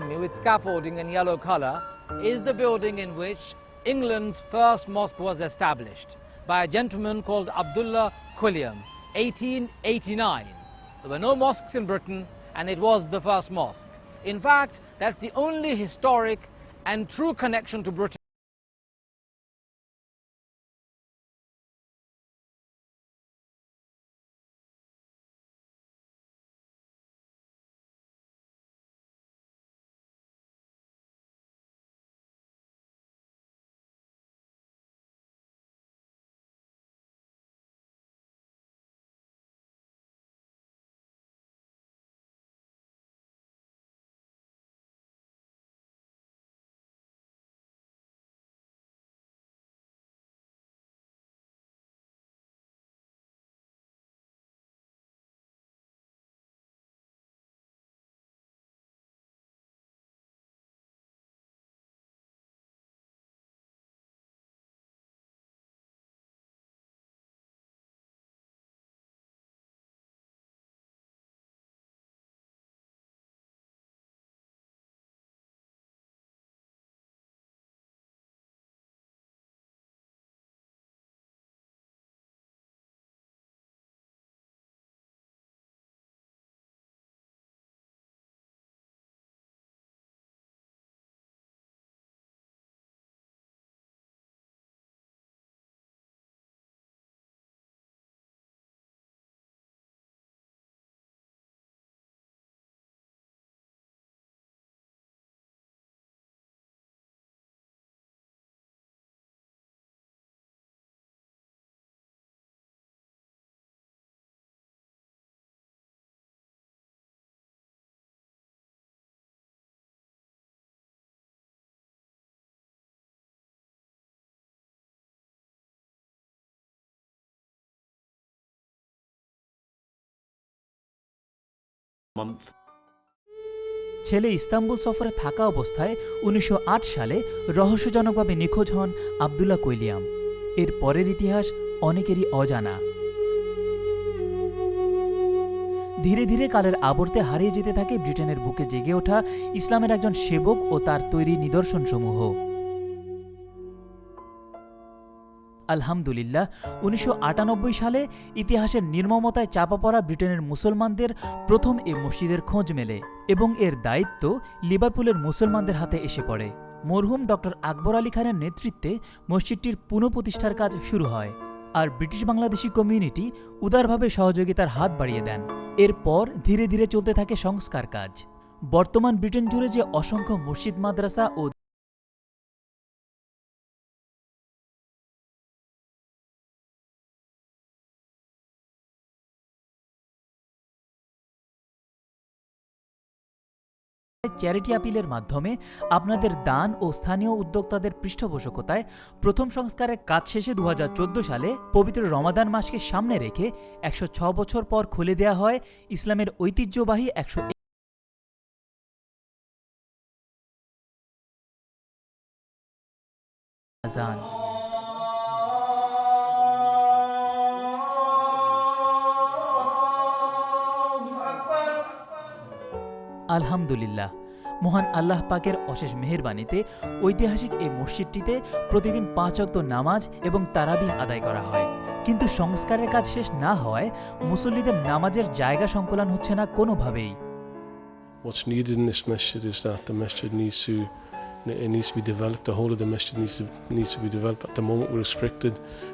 me with scaffolding in yellow colour is the building in which England's first mosque was established by a gentleman called Abdullah Quilliam, 1889. There were no mosques in Britain, and it was the first mosque. In fact, that's the only historic and true connection to Britain. ছেলে Istanbul সফরে থাকা অবস্থায় ১৯০৮ সালে রহস্যজনকভাবে নিখোঁজ হন Abdullah Quilliam. এর পরের ইতিহাস অনেকেরই অজানা। ধীরে ধীরে কালের আবর্তে হারিয়ে যেতে থাকে ব্রিটেনের বুকে জেগে ওঠা ইসলামের একজন সেবক ও তার তৈরি নিদর্শনসমূহ। আলহামদুলিল্লাহ, ১৯৯৮ সালে ইতিহাসের নির্মমতায় চাপা পড়া ব্রিটেনের মুসলমানদের প্রথম এ মসজিদের খোঁজ মেলে এবং এর দায়িত্ব লিভারপুলের মুসলমানদের হাতে এসে পড়ে। মরহুম ডক্টর আকবর আলী খানের নেতৃত্বে মসজিদটির পুনঃপ্রতিষ্ঠার কাজ শুরু হয়, আর ব্রিটিশ বাংলাদেশি কমিউনিটি উদারভাবে সহযোগিতার হাত বাড়িয়ে দেন। এরপর ধীরে ধীরে চলতে থাকে সংস্কার কাজ। বর্তমান ব্রিটেন জুড়ে যে অসংখ্য মসজিদ, মাদ্রাসা ও চ্যারিটি আপিলের মাধ্যমে আপনাদের দান ও স্থানীয় উদ্যোক্তাদের পৃষ্ঠপোষকতায় প্রথম সংস্কারের কাজ শেষে ২০১৪ সালে পবিত্র রমাদান মাসকে সামনে রেখে ১০৬ বছর পর খুলে দেয়া হয় ইসলামের ঐতিহ্যবাহী ১০০ আযান। আলহামদুলিল্লাহ, মহান আল্লাহ পাকের অশেষ মেহেরবানিতে ঐতিহাসিক এই মসজিদটিতে প্রতিদিন ৫ ওয়াক্ত নামাজ এবং তারাবিহ আদায় করা হয়। কিন্তু সংস্কারের কাজ শেষ না হওয়ায় মুসল্লিদের নামাজের জায়গা সংকুলান হচ্ছে না কোনোভাবেই। What's needed in this masjid is that the masjid needs to be developed. The whole of the masjid needs to be developed. At the moment we're restricted,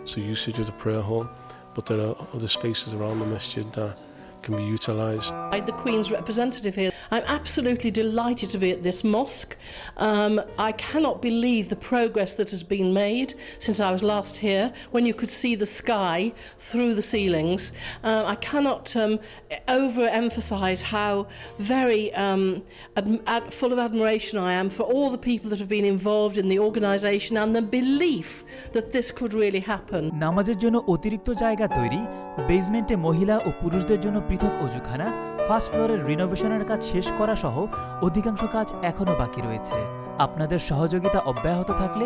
so usage of the prayer hall, but there are other spaces around the masjid that can be utilised. The Queen's representative here, I'm absolutely delighted to be at this mosque. I cannot believe the progress that has been made since I was last here, when you could see the sky through the ceilings. I cannot overemphasise how very full of admiration I am for all the people that have been involved in the organisation and the belief that this could really happen. নামাজের জন্য অতিরিক্ত জায়গা তৈরি, বেসমেন্টে মহিলা ও পুরুষদের জন্য পৃথক অজুখানা, first ফ্লোরের রিনোভেশনের কাজ শেষ করা সহ অধিকাংশ কাজ এখনও বাকি রয়েছে। আপনাদের সহযোগিতা অব্যাহত থাকলে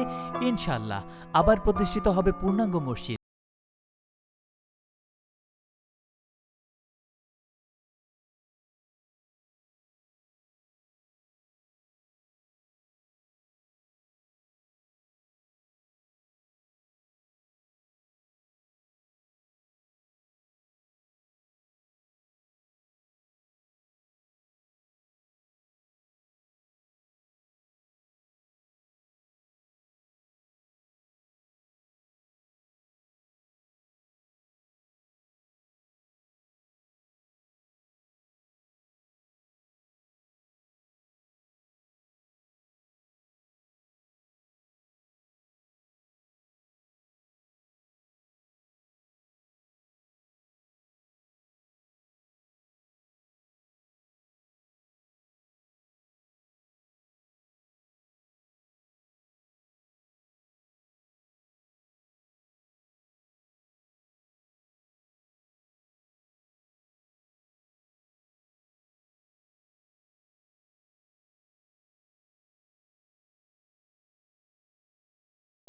ইনশাআল্লাহ আবার প্রতিষ্ঠিত হবে পূর্ণাঙ্গ মসজিদ।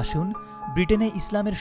আসুন ব্রিটেনে ইসলামের